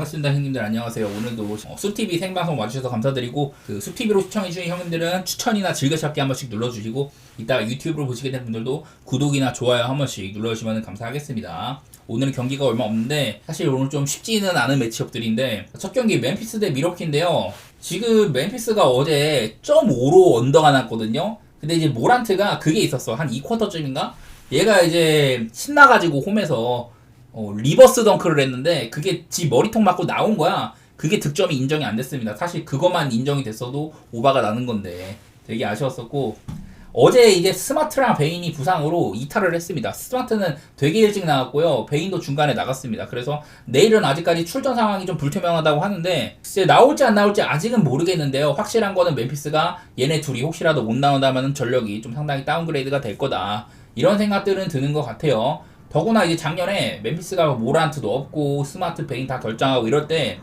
반갑습니다. 형님들 안녕하세요. 오늘도 숲TV 생방송 와주셔서 감사드리고, 숲TV로 시청해주신 형님들은 추천이나 즐겨찾기 한 번씩 눌러주시고, 이따가 유튜브로 보시게 된 분들도 구독이나 좋아요 한 번씩 눌러주시면 감사하겠습니다. 오늘은 경기가 얼마 없는데 사실 오늘 좀 쉽지는 않은 매치업들인데, 첫 경기 멤피스 대 미러키인데요. 지금 멤피스가 어제 0.5로 언더가 났거든요. 근데 이제 모란트가 그게 있었어. 한 2쿼터쯤인가? 얘가 이제 신나가지고 홈에서 리버스 덩크를 했는데 그게 지 머리통 맞고 나온 거야. 그게 득점이 인정이 안 됐습니다. 사실 그것만 인정이 됐어도 오바가 나는 건데 되게 아쉬웠었고, 어제 이제 스마트랑 베인이 부상으로 이탈을 했습니다. 스마트는 되게 일찍 나갔고요. 베인도 중간에 나갔습니다. 그래서 내일은 아직까지 출전 상황이 좀 불투명하다고 하는데 글쎄 나올지 안 나올지 아직은 모르겠는데요. 확실한 거는 멤피스가 얘네 둘이 혹시라도 못 나온다면 전력이 좀 상당히 다운그레이드가 될 거다, 이런 생각들은 드는 것 같아요. 더구나 이제 작년에 멤피스가 모란트도 없고 스마트, 베인 다 결장하고 이럴 때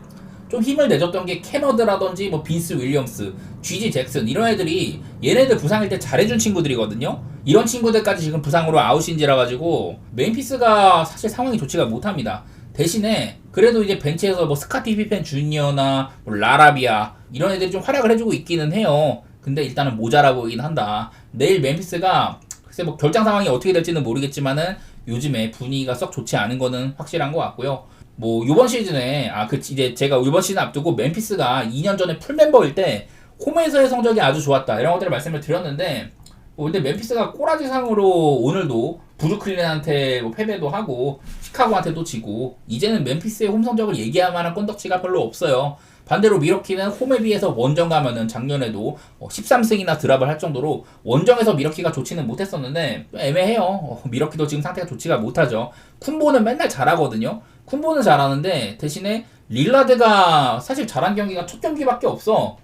좀 힘을 내줬던 게 캐너드라든지 뭐 빈스 윌리엄스, GG 잭슨 이런 애들이 얘네들 부상일 때 잘해준 친구들이거든요. 이런 친구들까지 지금 부상으로 아웃인지라 가지고 멤피스가 사실 상황이 좋지가 못합니다. 대신에 그래도 이제 벤치에서 뭐 스카티 피펜 주니어나 뭐 라라비아 이런 애들이 좀 활약을 해주고 있기는 해요. 근데 일단은 모자라 보이긴 한다. 내일 멤피스가 글쎄 뭐 결장 상황이 어떻게 될지는 모르겠지만은 요즘에 분위기가 썩 좋지 않은 거는 확실한 것 같고요. 뭐 요번 시즌에 이제 제가 요번 시즌 앞두고 멤피스가 2년 전에 풀멤버일 때 홈에서의 성적이 아주 좋았다, 이런 것들을 말씀을 드렸는데 근데 멤피스가 꼬라지상으로 오늘도 브루클린한테 뭐 패배도 하고 시카고한테도 지고 이제는 멤피스의 홈 성적을 얘기할 만한 건덕지가 별로 없어요. 반대로 미러키는 홈에 비해서 원정 가면은 작년에도 13승이나 드랍을 할 정도로 원정에서 미러키가 좋지는 못했었는데 애매해요. 미러키도 지금 상태가 좋지가 못하죠. 쿤보는 맨날 잘하거든요. 쿤보는 잘하는데 대신에 릴라드가 사실 잘한 경기가 첫 경기밖에 없어.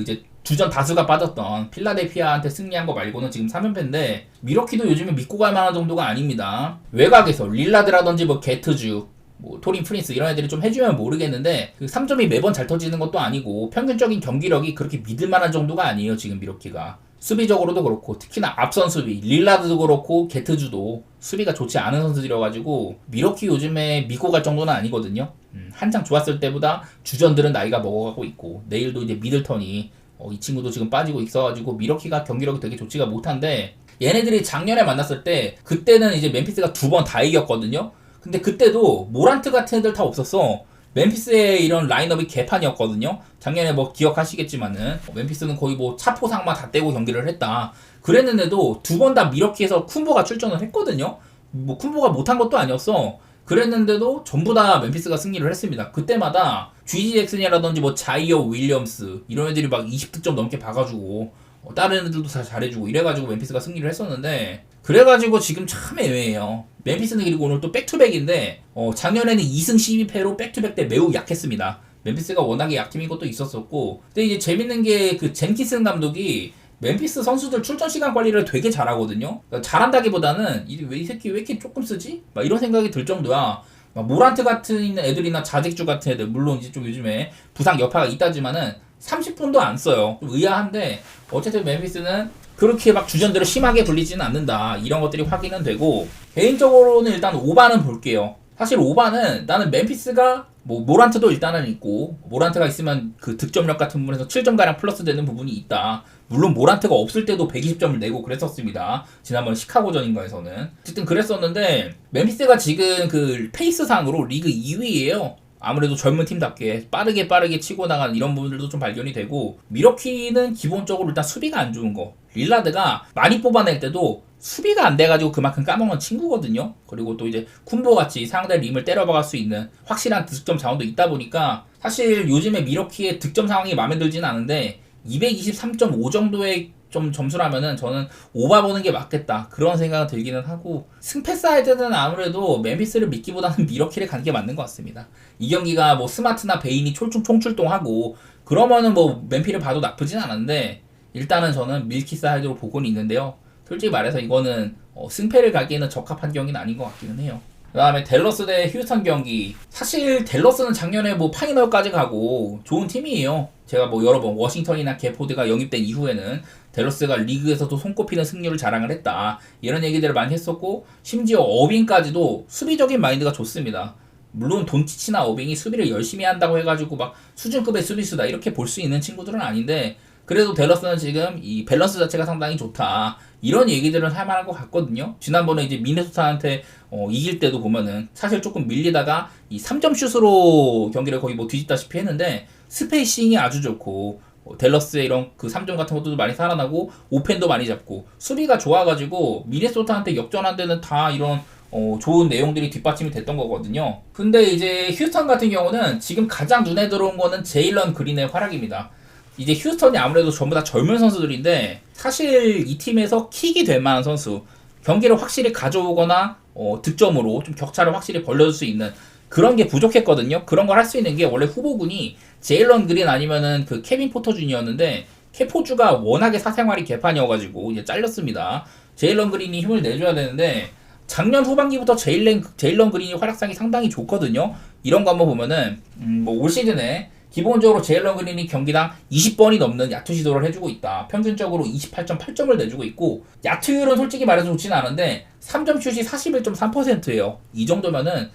이제 주전 다수가 빠졌던 필라델피아한테 승리한 거 말고는 지금 3연패인데 미러키도 요즘에 믿고 갈 만한 정도가 아닙니다. 외곽에서 릴라드라든지 뭐 게트주, 뭐 토린 프린스 이런 애들이 좀 해주면 모르겠는데 그 3점이 매번 잘 터지는 것도 아니고 평균적인 경기력이 그렇게 믿을 만한 정도가 아니에요 지금 미러키가. 수비적으로도 그렇고 특히나 앞선 수비 릴라드도 그렇고 게트주도 수비가 좋지 않은 선수들이어가지고 미러키 요즘에 믿고 갈 정도는 아니거든요. 한창 좋았을 때보다 주전들은 나이가 먹어가고 있고 내일도 이제 미들턴이 이 친구도 지금 빠지고 있어가지고 미러키가 경기력이 되게 좋지가 못한데, 얘네들이 작년에 만났을 때 그때는 이제 멤피스가 2번 다 이겼거든요. 근데 그때도 모란트 같은 애들 다 없었어. 멤피스의 이런 라인업이 개판이었거든요. 작년에 뭐 기억하시겠지만은 멤피스는 거의 뭐 차포상마 다 떼고 경기를 했다 그랬는데도 2번 다 미러키에서 쿤보가 출전을 했거든요. 뭐 쿤보가 못한 것도 아니었어. 그랬는데도 전부 다 멤피스가 승리를 했습니다. 그때마다 GG 잭슨이라든지 뭐 자이어 윌리엄스 이런 애들이 막 20득점 넘게 봐가지고 다른 애들도 다 잘해주고 이래가지고 멤피스가 승리를 했었는데, 그래가지고 지금 참 애매해요. 멤피스는 그리고 오늘 또 백투백인데 작년에는 2승 12패로 백투백 때 매우 약했습니다. 멤피스가 워낙에 약팀인 것도 있었었고, 근데 이제 재밌는 게 그 젠키슨 감독이 멤피스 선수들 출전 시간 관리를 되게 잘하거든요. 그러니까 잘한다기보다는 이 새끼 왜 이렇게 조금 쓰지? 막 이런 생각이 들 정도야. 막 모란트 같은 애들이나 자직주 같은 애들, 물론 이제 좀 요즘에 부상 여파가 있다지만은 30분도 안 써요. 좀 의아한데 어쨌든 멤피스는 그렇게 막 주전들을 심하게 불리지는 않는다, 이런 것들이 확인은 되고, 개인적으로는 일단 5반은 볼게요. 사실 5반은 나는 멤피스가 뭐 모란트도 일단은 있고, 모란트가 있으면 그 득점력 같은 부분에서 7점가량 플러스 되는 부분이 있다. 물론 모란트가 없을 때도 120점을 내고 그랬었습니다. 지난번 시카고전인가에서는. 어쨌든 그랬었는데 멤피스가 지금 그 페이스상으로 리그 2위예요. 아무래도 젊은 팀답게 빠르게 치고 나가는 이런 부분들도 좀 발견이 되고, 미러키는 기본적으로 일단 수비가 안 좋은 거. 릴라드가 많이 뽑아낼 때도 수비가 안 돼가지고 그만큼 까먹는 친구거든요. 그리고 또 이제 쿤보같이 상대 림을 때려박을 수 있는 확실한 득점 자원도 있다 보니까 사실 요즘에 미러키의 득점 상황이 마음에 들지는 않은데 223.5 정도의 좀 점수라면은 저는 오바 보는 게 맞겠다, 그런 생각은 들기는 하고, 승패 사이드는 아무래도 멤피스를 믿기보다는 미러키를 가는 게 맞는 것 같습니다. 이 경기가 뭐 스마트나 베인이 총출동하고 그러면은 뭐 멤피를 봐도 나쁘진 않은데 일단은 저는 밀키 사이드로 보고는 있는데요. 솔직히 말해서 이거는 승패를 가기에는 적합한 경기는 아닌 것 같기는 해요. 그 다음에 댈러스 대 휴스턴 경기. 사실 댈러스는 작년에 뭐 파이널까지 가고 좋은 팀이에요. 제가 뭐 여러 번 워싱턴이나 개포드가 영입된 이후에는 댈러스가 리그에서도 손꼽히는 승률을 자랑을 했다, 이런 얘기들을 많이 했었고, 심지어 어빈까지도 수비적인 마인드가 좋습니다. 물론 돈치치나 어빙이 수비를 열심히 한다고 해가지고 막 수준급의 수비수다 이렇게 볼 수 있는 친구들은 아닌데 그래도 댈러스는 지금 이 밸런스 자체가 상당히 좋다 이런 얘기들은 할 만한 것 같거든요. 지난번에 이제 미네소타한테 이길 때도 보면은 사실 조금 밀리다가 이 3점 슛으로 경기를 거의 뭐 뒤집다시피 했는데 스페이싱이 아주 좋고 댈러스의 이런 그 3점 같은 것도 많이 살아나고 오펜도 많이 잡고 수비가 좋아가지고 미네소타한테 역전한 데는 다 이런 좋은 내용들이 뒷받침이 됐던 거거든요. 근데 이제 휴스턴 같은 경우는 지금 가장 눈에 들어온 거는 제일런 그린의 활약입니다. 이제 휴스턴이 아무래도 전부 다 젊은 선수들인데 사실 이 팀에서 킥이 될 만한 선수, 경기를 확실히 가져오거나 득점으로 좀 격차를 확실히 벌려줄 수 있는 그런 게 부족했거든요. 그런 걸 할 수 있는 게 원래 후보군이 제일런 그린 아니면은 그 케빈 포터 주니어였는데 케포주가 워낙에 사생활이 개판이어가지고 이제 잘렸습니다. 제일런 그린이 힘을 내줘야 되는데 작년 후반기부터 제일런 그린이 활약상이 상당히 좋거든요. 이런 거 한번 보면은 뭐 올 시즌에 기본적으로 제일런 그린이 경기당 20번이 넘는 야투 시도를 해주고 있다. 평균적으로 28.8점을 내주고 있고 야투율은 솔직히 말해서 좋지는 않은데 3점 슛이 41.3%예요. 이 정도면은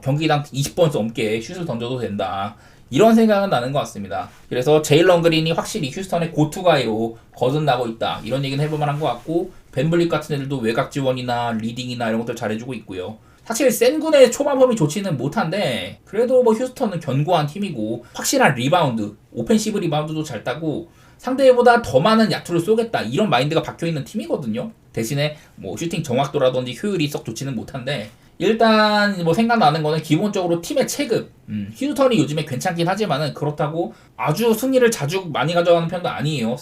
경기당 20번 넘게 슛을 던져도 된다. 이런 생각은 나는 것 같습니다. 그래서 제일런 그린이 확실히 휴스턴의 고투가이로 거듭나고 있다. 이런 얘기는 해볼 만한 것 같고 벤블릭 같은 애들도 외곽 지원이나 리딩이나 이런 것들 잘해주고 있고요. 사실 센군의 초반범이 좋지는 못한데 그래도 뭐 휴스턴은 견고한 팀이고 확실한 리바운드, 오펜시브 리바운드도 잘 따고 상대보다 더 많은 야투를 쏘겠다 이런 마인드가 박혀있는 팀이거든요. 대신에 뭐 슈팅 정확도라든지 효율이 썩 좋지는 못한데 일단 뭐 생각나는 거는 기본적으로 팀의 체급. 휴스턴이 요즘에 괜찮긴 하지만은 그렇다고 아주 승리를 자주 많이 가져가는 편도 아니에요.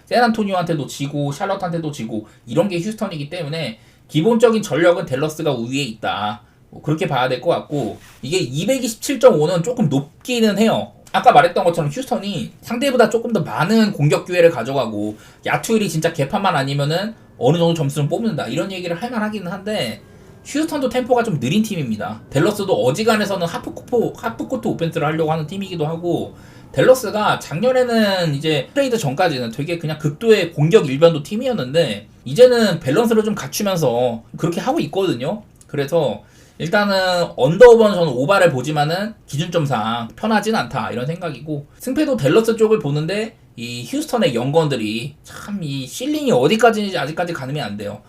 샌안토니오한테도 지고 샬럿한테도 지고 이런 게 휴스턴이기 때문에 기본적인 전력은 댈러스가 우위에 있다. 뭐 그렇게 봐야 될 것 같고 이게 227.5는 조금 높기는 해요. 아까 말했던 것처럼 휴스턴이 상대보다 조금 더 많은 공격 기회를 가져가고 야투율이 진짜 개판만 아니면은 어느 정도 점수를 뽑는다 이런 얘기를 할 만하기는 한데 휴스턴도 템포가 좀 느린 팀입니다. 댈러스도 어지간해서는 하프코트 오펜스를 하려고 하는 팀이기도 하고 댈러스가 작년에는 이제 트레이드 전까지는 되게 그냥 극도의 공격 일변도 팀이었는데 이제는 밸런스를 좀 갖추면서 그렇게 하고 있거든요. 그래서 일단은 언더오버는 저는 오바를 보지만은 기준점상 편하진 않다 이런 생각이고 승패도 댈러스 쪽을 보는데 이 휴스턴의 영건들이 참 이 실링이 어디까지인지 아직까지 가늠이 안 돼요.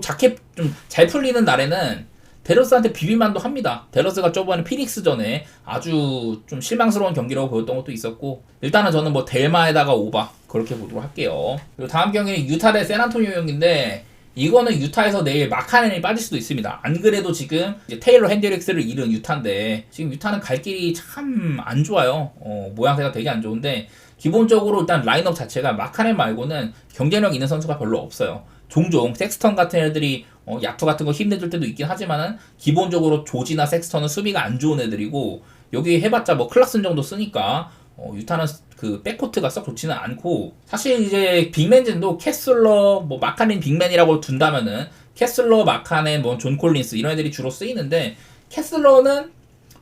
자켓 좀 잘 풀리는 날에는 댈러스한테 비빌만도 합니다. 댈러스가 저번에 피닉스전에 아주 좀 실망스러운 경기라고 보였던 것도 있었고 일단은 저는 뭐 델마에다가 오바 그렇게 보도록 할게요. 그리고 다음 경기는 유타 대 샌안토니오 경기인데 이거는 유타에서 내일 마카넨이 빠질 수도 있습니다. 안 그래도 지금 이제 테일러 핸드릭스를 잃은 유타인데 지금 유타는 갈 길이 참 안 좋아요. 모양새가 되게 안 좋은데 기본적으로 일단 라인업 자체가 마카넨 말고는 경쟁력 있는 선수가 별로 없어요. 종종 섹스턴 같은 애들이 야투 같은 거 힘내줄 때도 있긴 하지만은 기본적으로 조지나 섹스턴은 수비가 안 좋은 애들이고 여기 해봤자 뭐 클락슨 정도 쓰니까 유타는 그 백코트가 썩 좋지는 않고 사실 이제 빅맨진도 캐슬러 뭐 마카넨 빅맨이라고 둔다면은 캐슬러 마카넨 뭐 존 콜린스 이런 애들이 주로 쓰이는데 캐슬러는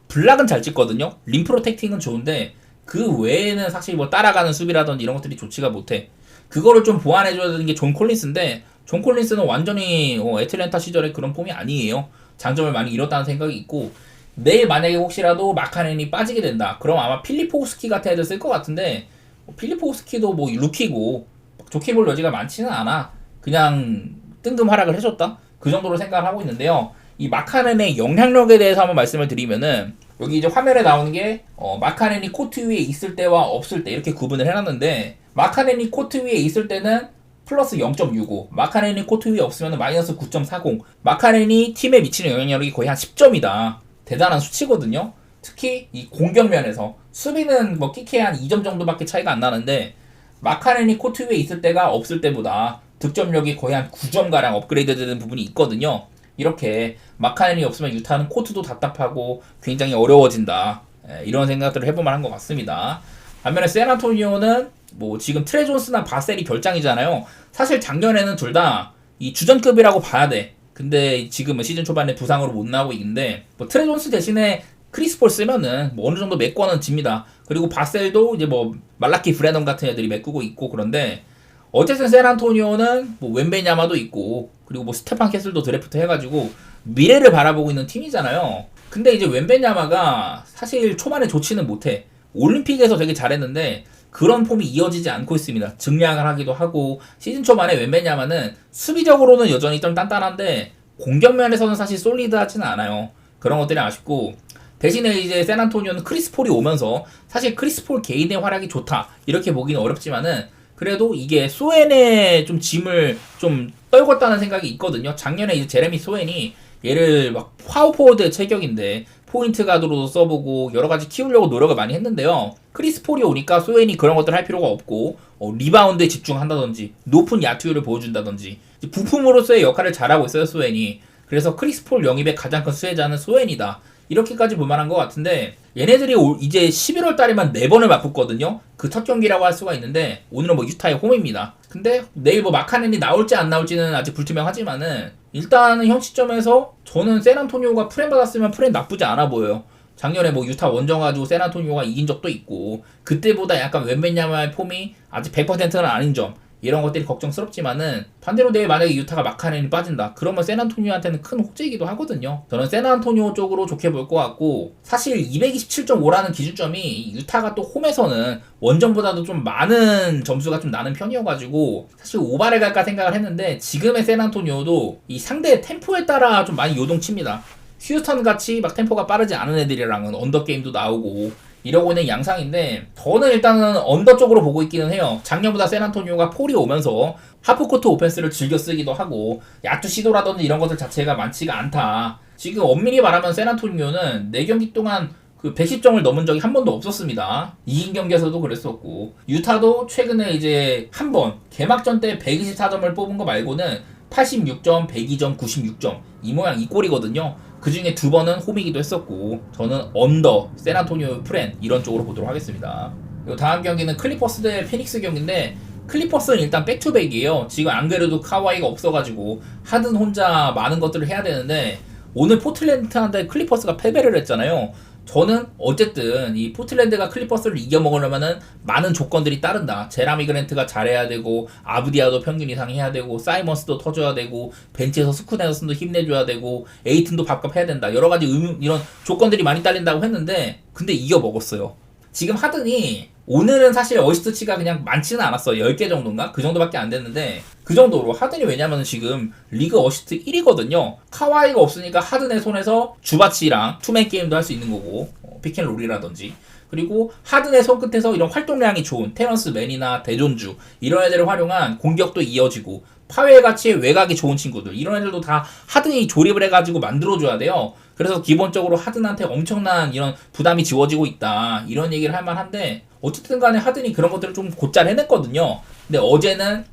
블락은 잘 찍거든요. 림 프로텍팅은 좋은데 그 외에는 사실 뭐 따라가는 수비라든지 이런 것들이 좋지가 못해. 그거를 좀 보완해줘야 되는 게 존 콜린스인데 존 콜린스는 완전히 애틀랜타 시절의 그런 폼이 아니에요. 장점을 많이 잃었다는 생각이 있고 내일 만약에 혹시라도 마카넨이 빠지게 된다. 그럼 아마 필리포우스키 같은 애들 쓸 것 같은데 필리포우스키도 뭐 루키고 좋게 볼 여지가 많지는 않아. 그냥 뜬금 활약을 해줬다. 그 정도로 생각을 하고 있는데요. 이 마카넨의 영향력에 대해서 한번 말씀을 드리면은 여기 이제 화면에 나오는 게 마카넨이 코트 위에 있을 때와 없을 때 이렇게 구분을 해놨는데 마카넨이 코트 위에 있을 때는 플러스 0.65 마카넨이 코트 위에 없으면 마이너스 9.40 마카넨이 팀에 미치는 영향력이 거의 한 10점이다. 대단한 수치거든요. 특히 이 공격면에서 수비는 뭐 끼케 한 2점 정도밖에 차이가 안 나는데 마카넨이 코트 위에 있을 때가 없을 때보다 득점력이 거의 한 9점가량 업그레이드 되는 부분이 있거든요. 이렇게 마카넨이 없으면 유타는 코트도 답답하고 굉장히 어려워진다. 이런 생각들을 해볼만 한 것 같습니다. 반면에 샌안토니오는 뭐 지금 트레 존스나 바셀이 결장이잖아요. 사실 작년에는 둘 다 이 주전급이라고 봐야 돼. 근데 지금은 시즌 초반에 부상으로 못 나오고 있는데 뭐 트레 존스 대신에 크리스 폴 쓰면은 뭐 어느 정도 메꿔는 집니다. 그리고 바셀도 이제 뭐 말라키 브레넌 같은 애들이 메꾸고 있고 그런데 어쨌든 샌안토니오는 뭐 웬베냐마도 있고 그리고 뭐 스테판 캐슬도 드래프트 해가지고 미래를 바라보고 있는 팀이잖아요. 근데 이제 웬베냐마가 사실 초반에 좋지는 못해. 올림픽에서 되게 잘했는데 그런 폼이 이어지지 않고 있습니다. 증량을 하기도 하고 시즌 초반에 웬베냐마는 수비적으로는 여전히 좀 단단한데 공격 면에서는 사실 솔리드하지는 않아요. 그런 것들이 아쉽고 대신에 이제 샌안토니오는 크리스폴이 오면서 사실 크리스폴 개인의 활약이 좋다 이렇게 보기는 어렵지만은 그래도 이게 소엔의 좀 짐을 좀 떨궜다는 생각이 있거든요. 작년에 이제 제레미 소엔이 얘를 막 파워포워드 체격인데 포인트 가드로도 써보고 여러 가지 키우려고 노력을 많이 했는데요. 크리스폴이 오니까 소엔이 그런 것들 할 필요가 없고 리바운드에 집중한다든지 높은 야투율을 보여준다든지 부품으로서의 역할을 잘하고 있어요 소엔이. 그래서 크리스폴 영입의 가장 큰 수혜자는 소엔이다. 이렇게까지 볼만한 것 같은데 얘네들이 이제 11월 달에만 4번을 맞붙거든요. 그 첫 경기라고 할 수가 있는데 오늘은 뭐 유타의 홈입니다. 근데 내일 뭐 마카넨이 나올지 안 나올지는 아직 불투명하지만은 일단은 현 시점에서 저는 샌안토니오가 프렘 받았으면 프렘 나쁘지 않아 보여요. 작년에 뭐 유타 원정 가지고 샌안토니오가 이긴 적도 있고 그때보다 약간 웬베냐마의 폼이 아직 100%는 아닌 점 이런 것들이 걱정스럽지만은 반대로 내일 만약에 유타가 마카넨이 빠진다 그러면 샌안토니오한테는 큰 호재이기도 하거든요. 저는 샌안토니오 쪽으로 좋게 볼 것 같고 사실 227.5라는 기준점이 유타가 또 홈에서는 원정보다도 좀 많은 점수가 좀 나는 편이어가지고 사실 오바를 갈까 생각을 했는데 지금의 샌안토니오도 이 상대의 템포에 따라 좀 많이 요동칩니다. 휴스턴 같이 막 템포가 빠르지 않은 애들이랑은 언더 게임도 나오고 이러고 있는 양상인데 저는 일단은 언더 쪽으로 보고 있기는 해요. 작년보다 샌안토니오가 폴이 오면서 하프코트 오펜스를 즐겨 쓰기도 하고 야투 시도라든지 이런 것들 자체가 많지가 않다. 지금 엄밀히 말하면 샌안토니오는 4경기 동안 그 110점을 넘은 적이 한 번도 없었습니다. 이긴 경기에서도 그랬었고 유타도 최근에 이제 한 번 개막전 때 124점을 뽑은 거 말고는 86점, 102점, 96점 이 모양 이 꼴이거든요. 그 중에 2번은 홈이기도 했었고 저는 언더, 샌안토니오 프렌 이런 쪽으로 보도록 하겠습니다. 그리고 다음 경기는 클리퍼스 대 피닉스 경기인데 클리퍼스는 일단 백투백이에요. 지금 안 그래도 카와이가 없어가지고 하든 혼자 많은 것들을 해야 되는데 오늘 포틀랜드한테 클리퍼스가 패배를 했잖아요. 저는 어쨌든 이 포틀랜드가 클리퍼스를 이겨먹으려면은 많은 조건들이 따른다. 제라미 그랜트가 잘해야 되고 아브디아도 평균 이상 해야 되고 사이먼스도 터줘야 되고 벤치에서 스쿠네더슨도 힘내줘야 되고 에이튼도 밥값 해야 된다. 여러 가지 이런 조건들이 많이 딸린다고 했는데 근데 이겨먹었어요. 지금 하든이 오늘은 사실 어시스트치가 그냥 많지는 않았어요. 10개 정도인가? 그 정도밖에 안 됐는데 그 정도로 하든이 왜냐면 지금 리그 어시스트 1위거든요. 카와이가 없으니까 하든의 손에서 주바치랑 투맨 게임도 할 수 있는 거고 피켄롤이라든지 그리고 하든의 손끝에서 이런 활동량이 좋은 테런스 맨이나 대존주 이런 애들을 활용한 공격도 이어지고 파웰 같이 외곽이 좋은 친구들 이런 애들도 다 하든이 조립을 해가지고 만들어줘야 돼요. 그래서 기본적으로 하든한테 엄청난 이런 부담이 지워지고 있다 이런 얘기를 할 만한데 어쨌든 간에 하든이 그런 것들을 좀 곧잘 해냈거든요. 근데 어제는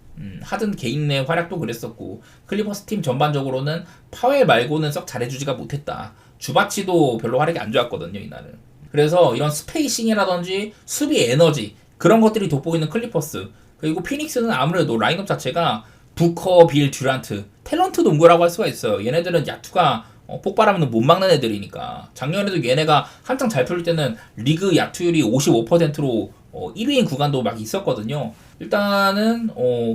하든 개인의 활약도 그랬었고 클리퍼스 팀 전반적으로는 파웰 말고는 썩 잘해주지가 못했다. 주바치도 별로 활약이 안 좋았거든요 이날은. 그래서 이런 스페이싱이라든지 수비 에너지 그런 것들이 돋보이는 클리퍼스 그리고 피닉스는 아무래도 라인업 자체가 부커, 빌, 듀란트 탤런트 농구라고 할 수가 있어요. 얘네들은 야투가 폭발하면 못 막는 애들이니까 작년에도 얘네가 한창 잘 풀릴 때는 리그 야투율이 55%로 1위인 구간도 막 있었거든요. 일단은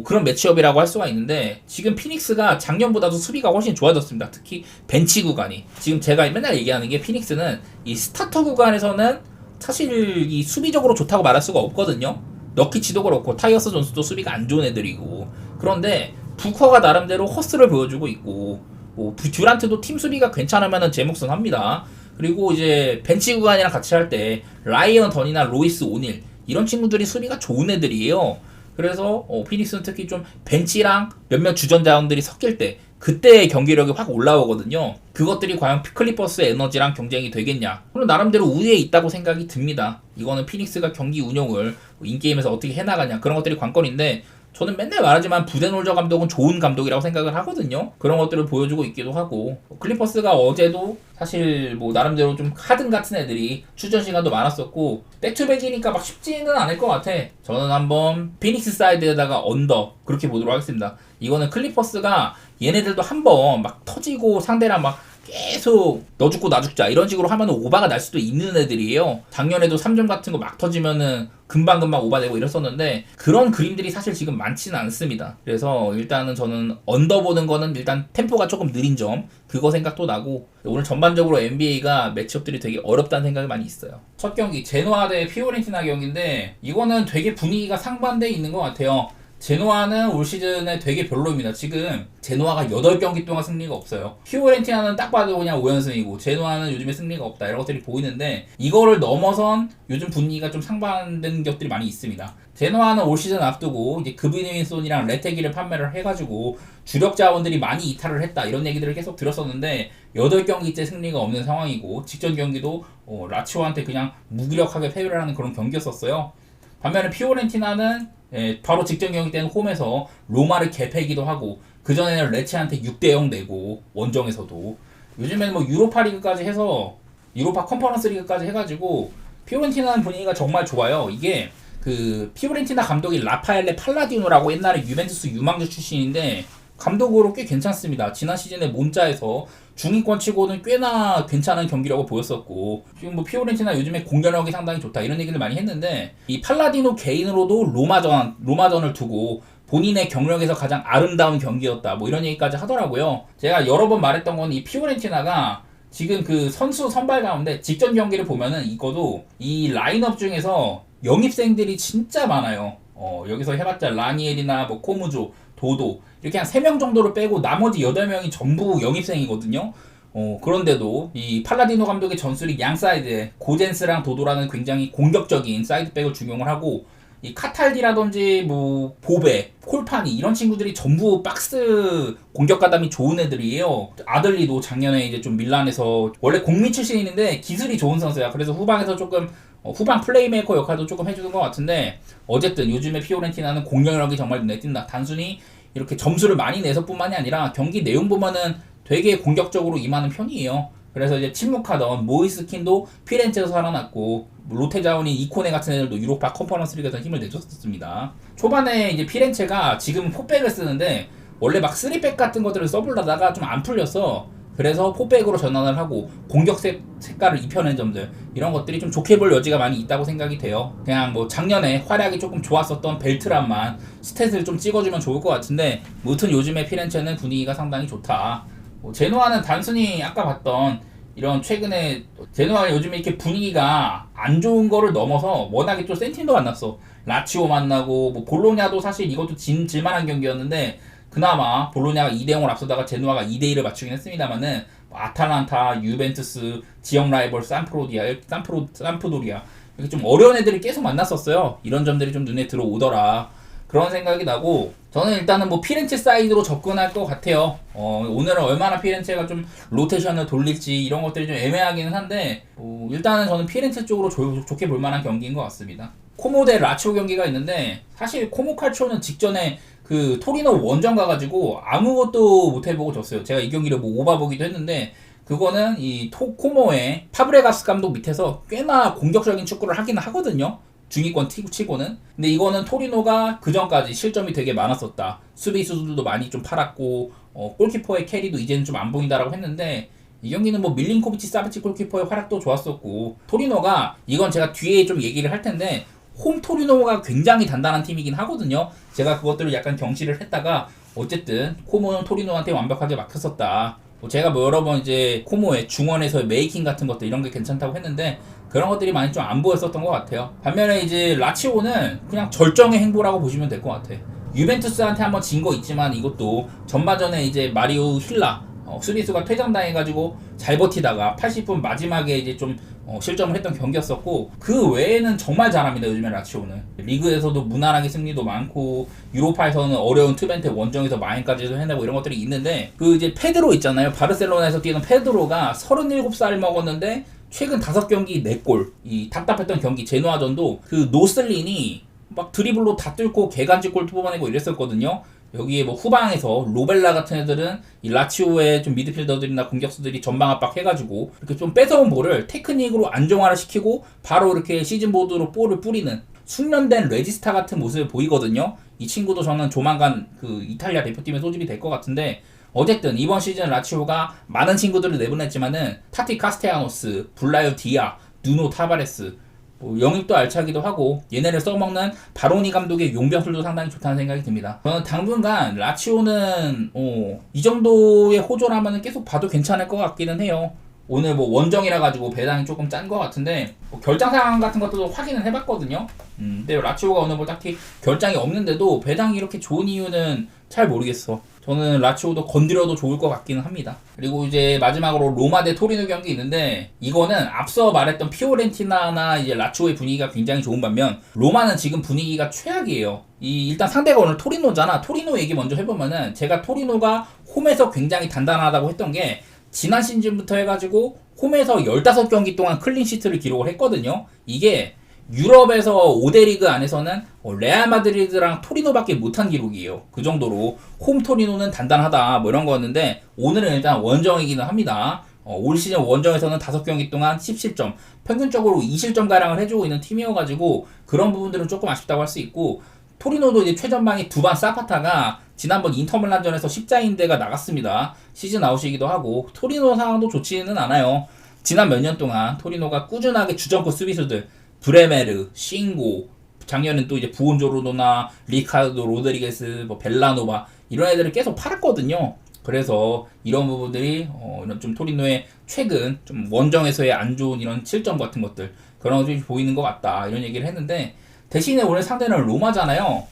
그런 매치업이라고 할 수가 있는데 지금 피닉스가 작년보다도 수비가 훨씬 좋아졌습니다. 특히 벤치 구간이 지금 제가 맨날 얘기하는 게 피닉스는 이 스타터 구간에서는 사실 이 수비적으로 좋다고 말할 수가 없거든요. 너키치도 그렇고 타이어스 존스도 수비가 안 좋은 애들이고 그런데 부커가 나름대로 허스를 보여주고 있고 듀란트도 팀 수비가 괜찮으면 제 몫은 합니다. 그리고 이제 벤치 구간이랑 같이 할 때 라이언 던이나 로이스 오닐 이런 친구들이 수비가 좋은 애들이에요. 그래서 피닉스는 특히 좀 벤치랑 몇몇 주전 자원들이 섞일 때 그때 경기력이 확 올라오거든요. 그것들이 과연 클리퍼스의 에너지랑 경쟁이 되겠냐? 저는 나름대로 우위에 있다고 생각이 듭니다. 이거는 피닉스가 경기 운영을 인게임에서 어떻게 해나가냐 그런 것들이 관건인데 저는 맨날 말하지만 부데놀저 감독은 좋은 감독이라고 생각을 하거든요. 그런 것들을 보여주고 있기도 하고 클리퍼스가 어제도 사실 뭐 나름대로 좀 하든 같은 애들이 출전 시간도 많았었고 백투백이니까 막 쉽지는 않을 것 같아. 저는 한번 피닉스 사이드에다가 언더 그렇게 보도록 하겠습니다. 이거는 클리퍼스가 얘네들도 한번 막 터지고 상대랑 막 계속 너 죽고 나 죽자 이런 식으로 하면 오바가 날 수도 있는 애들이에요. 작년에도 3점 같은 거 막 터지면은 금방금방 오바되고 이랬었는데 그런 그림들이 사실 지금 많지는 않습니다. 그래서 일단은 저는 언더 보는 거는 일단 템포가 조금 느린 점 그거 생각도 나고 오늘 전반적으로 NBA가 매치업들이 되게 어렵다는 생각이 많이 있어요. 첫 경기 제노아 대 피오렌티나 경기인데 이거는 되게 분위기가 상반되어 있는 것 같아요. 제노아는 올 시즌에 되게 별로입니다. 지금 제노아가 8경기 동안 승리가 없어요. 피오렌티나는 딱 봐도 그냥 5연승이고 제노아는 요즘에 승리가 없다 이런 것들이 보이는데 이거를 넘어선 요즘 분위기가 좀 상반된 것들이 많이 있습니다. 제노아는 올 시즌 앞두고 이제 그비니윈손이랑 레테기를 판매를 해가지고 주력 자원들이 많이 이탈을 했다 이런 얘기들을 계속 들었었는데 8경기째 승리가 없는 상황이고 직전 경기도 라치오한테 그냥 무기력하게 패배를 하는 그런 경기였었어요. 반면에 피오렌티나는 바로 직전 경기 때는 홈에서 로마를 개패기도 하고 그전에는 레체한테 6대0 내고 원정에서도 요즘에는 뭐 유로파 리그까지 해서 유로파 컨퍼런스 리그까지 해가지고 피오렌티나는 분위기가 정말 좋아요. 이게 그 피오렌티나 감독이 라파엘레 팔라디노라고 옛날에 유벤투스 유망주 출신인데 감독으로 꽤 괜찮습니다. 지난 시즌에 몬자에서 중위권 치고는 꽤나 괜찮은 경기라고 보였었고 지금 뭐 피오렌티나 요즘에 공격력이 상당히 좋다 이런 얘기를 많이 했는데 이 팔라디노 개인으로도 로마전을 두고 본인의 경력에서 가장 아름다운 경기였다 뭐 이런 얘기까지 하더라고요. 제가 여러 번 말했던 건 이 피오렌티나가 지금 그 선수 선발 가운데 직전 경기를 보면은 이거도 이 라인업 중에서 영입생들이 진짜 많아요. 여기서 해봤자 라니엘이나 뭐 코무조 도도 이렇게 한 3명 정도를 빼고 나머지 8명이 전부 영입생이거든요. 그런데도 이 팔라디노 감독의 전술이 양 사이드에 고젠스랑 도도라는 굉장히 공격적인 사이드백을 중용을 하고 이 카탈디라든지 뭐 보베, 콜파니 이런 친구들이 전부 박스 공격 가담이 좋은 애들이에요. 아들리도 작년에 이제 좀 밀란에서 원래 공미 출신인데 기술이 좋은 선수야. 그래서 후방에서 조금 후방 플레이메이커 역할도 조금 해주는 것 같은데 어쨌든 요즘에 피오렌티나는 공격력이 정말 눈에 띈다. 단순히 이렇게 점수를 많이 내서뿐만이 아니라 경기 내용 보면은 되게 공격적으로 임하는 편이에요. 그래서 이제 침묵하던 모이스킨도 피렌체에서 살아났고 로테 자원인 이코네 같은 애들도 유로파 컨퍼런스 리그에서 힘을 내줬습니다. 초반에 이제 피렌체가 지금 포백을 쓰는데 원래 막 3백 같은 것들을 써보려다가 좀 안 풀려서 그래서 포백으로 전환을 하고 공격 색깔을 입혀낸 점들 이런 것들이 좀 좋게 볼 여지가 많이 있다고 생각이 돼요. 그냥 뭐 작년에 활약이 조금 좋았었던 벨트란만 스탯을 좀 찍어주면 좋을 것 같은데 무튼 요즘에 피렌체는 분위기가 상당히 좋다. 제노아는 단순히 아까 봤던 이런 최근에 제노아가 요즘에 이렇게 분위기가 안 좋은 거를 넘어서 워낙에 또 센 팀도 만났어. 라치오 만나고 뭐 볼로냐도 사실 이것도 질만한 경기였는데 그나마 볼로냐가 2대0을 앞서다가 제노아가 2대1을 맞추긴 했습니다만은 아탈란타, 유벤투스, 지역 라이벌 삼프도리아 이렇게 좀 어려운 애들이 계속 만났었어요. 이런 점들이 좀 눈에 들어오더라. 그런 생각이 나고 저는 일단은 뭐 피렌체 사이드로 접근할 것 같아요. 오늘은 얼마나 피렌체가 좀 로테이션을 돌릴지 이런 것들이 좀 애매하기는 한데 일단은 저는 피렌체 쪽으로 좋게 볼 만한 경기인 것 같습니다. 코모 대 라치오 경기가 있는데 사실 코모 칼초는 직전에 그 토리노 원정 가가지고 아무것도 못 해보고 졌어요. 제가 이 경기를 뭐 오바보기도 했는데 그거는 이 코모의 파브레가스 감독 밑에서 꽤나 공격적인 축구를 하긴 하거든요. 중위권 치고는. 근데 이거는 토리노가 그 전까지 실점이 되게 많았었다. 수비수들도 많이 좀 팔았고 골키퍼의 캐리도 이제는 좀 안 보인다라고 했는데 이 경기는 뭐 밀린코비치 사비치 골키퍼의 활약도 좋았었고 토리노가 이건 제가 뒤에 좀 얘기를 할 텐데 홈 토리노가 굉장히 단단한 팀이긴 하거든요. 제가 그것들을 약간 경시를 했다가 어쨌든 코모는 토리노한테 완벽하게 막혔었다. 제가 뭐 여러 번 이제 코모의 중원에서의 메이킹 같은 것들 이런 게 괜찮다고 했는데 그런 것들이 많이 좀 안 보였었던 것 같아요. 반면에 이제 라치오는 그냥 절정의 행보라고 보시면 될 것 같아. 유벤투스한테 한번 진 거 있지만 이것도 전반전에 이제 마리오 힐라 수비수가 퇴장당해가지고 잘 버티다가 80분 마지막에 이제 좀 실점을 했던 경기였었고 그 외에는 정말 잘합니다. 요즘에 라치오는 리그에서도 무난하게 승리도 많고 유로파에서는 어려운 트벤테 원정에서 마인까지도 해내고 이런 것들이 있는데 그 이제 페드로 있잖아요. 바르셀로나에서 뛰는 페드로가 37살 먹었는데 최근 5경기 4골 이 답답했던 경기 제노아전도 그 노슬린이 막 드리블로 다 뚫고 개간지골 뽑아내고 이랬었거든요. 여기에 뭐 후방에서 로벨라 같은 애들은 이 라치오의 좀 미드필더들이나 공격수들이 전방 압박해가지고 이렇게 좀 뺏어온 볼을 테크닉으로 안정화를 시키고 바로 이렇게 시즌 보드로 볼을 뿌리는 숙련된 레지스타 같은 모습을 보이거든요. 이 친구도 저는 조만간 그 이탈리아 대표팀에 소집이 될 것 같은데 어쨌든 이번 시즌 라치오가 많은 친구들을 내보냈지만은 타티 카스테야노스, 불라요 디아, 누노 타바레스 영입도 알차기도 하고 얘네를 써먹는 바로니 감독의 용병술도 상당히 좋다는 생각이 듭니다. 저는 당분간 라치오는 이 정도의 호조라면 계속 봐도 괜찮을 것 같기는 해요. 오늘 뭐 원정이라 가지고 배당이 조금 짠 것 같은데 뭐 결장 상황 같은 것도 확인을 해봤거든요. 근데 라치오가 오늘 뭐 딱히 결장이 없는데도 배당이 이렇게 좋은 이유는 잘 모르겠어. 저는 라치오도 건드려도 좋을 것 같기는 합니다. 그리고 이제 마지막으로 로마 대 토리노 경기 있는데 이거는 앞서 말했던 피오렌티나나 이제 라치오의 분위기가 굉장히 좋은 반면 로마는 지금 분위기가 최악이에요. 일단 상대가 오늘 토리노잖아. 토리노 얘기 먼저 해보면은 제가 토리노가 홈에서 굉장히 단단하다고 했던 게 지난 시즌부터 해가지고 홈에서 15경기 동안 클린시트를 기록을 했거든요. 이게 유럽에서 5대 리그 안에서는 레알 마드리드랑 토리노밖에 못한 기록이에요. 그 정도로 홈 토리노는 단단하다 뭐 이런 거였는데 오늘은 일단 원정이기는 합니다. 올 시즌 원정에서는 5경기 동안 17점, 평균적으로 20실점가량을 해주고 있는 팀이어가지고 그런 부분들은 조금 아쉽다고 할 수 있고 토리노도 이제 최전방에 두반 사파타가 지난번 인터밀란전에서 십자인대가 나갔습니다. 시즌 아웃이기도 하고 토리노 상황도 좋지는 않아요. 지난 몇 년 동안 토리노가 꾸준하게 주전급 수비수들 브레메르, 싱고, 작년엔 또 이제 부온조르노나 리카르도 로드리게스, 뭐 벨라노바 이런 애들을 계속 팔았거든요. 그래서 이런 부분들이 이런 좀 토리노의 최근 좀 원정에서의 안 좋은 이런 실점 같은 것들 그런 것들이 보이는 것 같다 이런 얘기를 했는데 대신에 오늘 상대는 로마잖아요.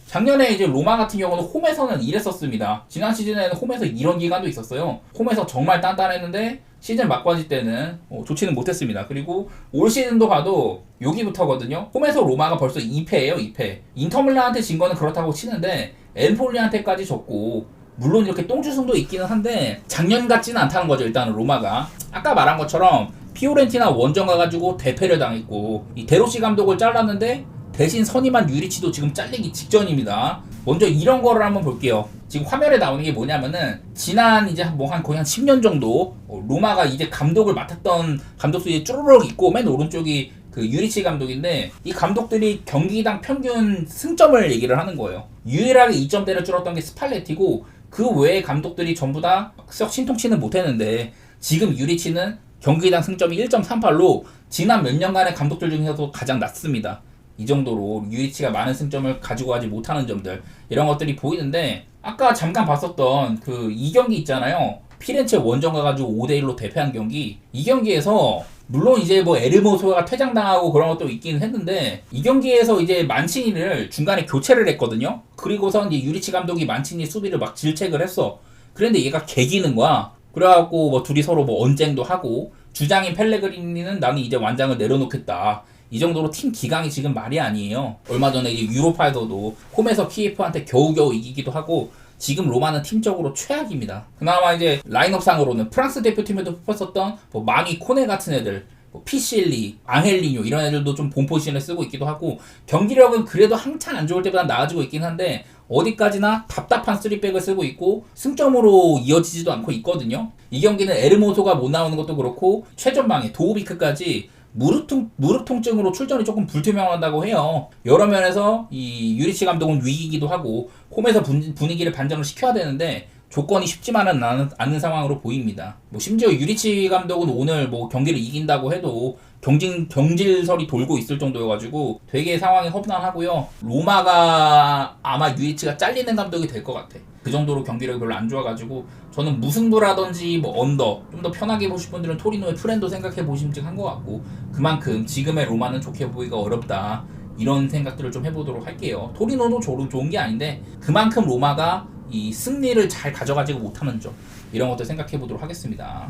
작년에 이제 로마 같은 경우는 홈에서는 이랬었습니다. 지난 시즌에는 홈에서 이런 기간도 있었어요. 홈에서 정말 단단했는데 시즌 막바지 때는 좋지는 못했습니다. 그리고 올 시즌도 봐도 여기부터거든요. 홈에서 로마가 벌써 2패예요. 2패. 인터밀란한테 진 거는 그렇다고 치는데 엠폴리한테까지 졌고 물론 이렇게 똥주승도 있기는 한데 작년 같지는 않다는 거죠. 일단은 로마가 아까 말한 것처럼 피오렌티나 원정 가가지고 대패를 당했고 이 데로시 감독을 잘랐는데 대신 선임한 유리치도 지금 잘리기 직전입니다. 먼저 이런 거를 한번 볼게요. 지금 화면에 나오는 게 뭐냐면은 지난 이제 뭐 한 거의 한 10년 정도 로마가 이제 감독을 맡았던 감독수에 쭈르륵 있고 맨 오른쪽이 그 유리치 감독인데 이 감독들이 경기당 평균 승점을 얘기를 하는 거예요. 유일하게 2점대를 줄었던 게 스팔레티고 그 외의 감독들이 전부 다 썩 신통치는 못했는데 지금 유리치는 경기당 승점이 1.38로 지난 몇 년간의 감독들 중에서도 가장 낮습니다. 이 정도로 유리치가 많은 승점을 가지고 가지 못하는 점들 이런 것들이 보이는데 아까 잠깐 봤었던 그 이 경기 있잖아요. 피렌체 원정 가가지고 5대1로 대패한 경기 이 경기에서 물론 이제 뭐 에르모소가 퇴장당하고 그런 것도 있긴 했는데 이 경기에서 이제 만치니를 중간에 교체를 했거든요. 그리고선 이제 유리치 감독이 만치니 수비를 막 질책을 했어. 그런데 얘가 개기는 거야. 그래갖고 뭐 둘이 서로 뭐 언쟁도 하고 주장인 펠레그리니는 나는 이제 완장을 내려놓겠다. 이 정도로 팀 기강이 지금 말이 아니에요. 얼마 전에 이제 유로파에서도 홈에서 키예프한테 겨우겨우 이기기도 하고 지금 로마는 팀적으로 최악입니다. 그나마 이제 라인업상으로는 프랑스 대표팀에도 뽑혔었던 뭐 마니 코네 같은 애들 뭐 피실리, 앙헬리뇨 이런 애들도 좀 본 포지션을 쓰고 있기도 하고 경기력은 그래도 한창 안 좋을 때보다 나아지고 있긴 한데 어디까지나 답답한 3백을 쓰고 있고 승점으로 이어지지도 않고 있거든요. 이 경기는 에르모소가 못 나오는 것도 그렇고 최전방에 도우비크까지 무릎 통증으로 출전이 조금 불투명하다고 해요. 여러 면에서 이 유리치 감독은 위기이기도 하고 홈에서 분위기를 반전을 시켜야 되는데 조건이 쉽지만은 않은 상황으로 보입니다. 뭐 심지어 유리치 감독은 오늘 뭐 경기를 이긴다고 해도 경질설이 돌고 있을 정도여가지고 되게 상황이 험난하고요. 로마가 아마 유리치가 잘리는 감독이 될 것 같아. 그 정도로 경기력이 별로 안 좋아가지고 저는 무승부라든지 뭐 언더 좀 더 편하게 보실 분들은 토리노의 프렌도 생각해 보심직한 것 같고 그만큼 지금의 로마는 좋게 보기가 어렵다 이런 생각들을 좀 해보도록 할게요. 토리노도 좋은 게 아닌데 그만큼 로마가 이 승리를 잘 가져가지고 못하는 점 이런 것들 생각해 보도록 하겠습니다.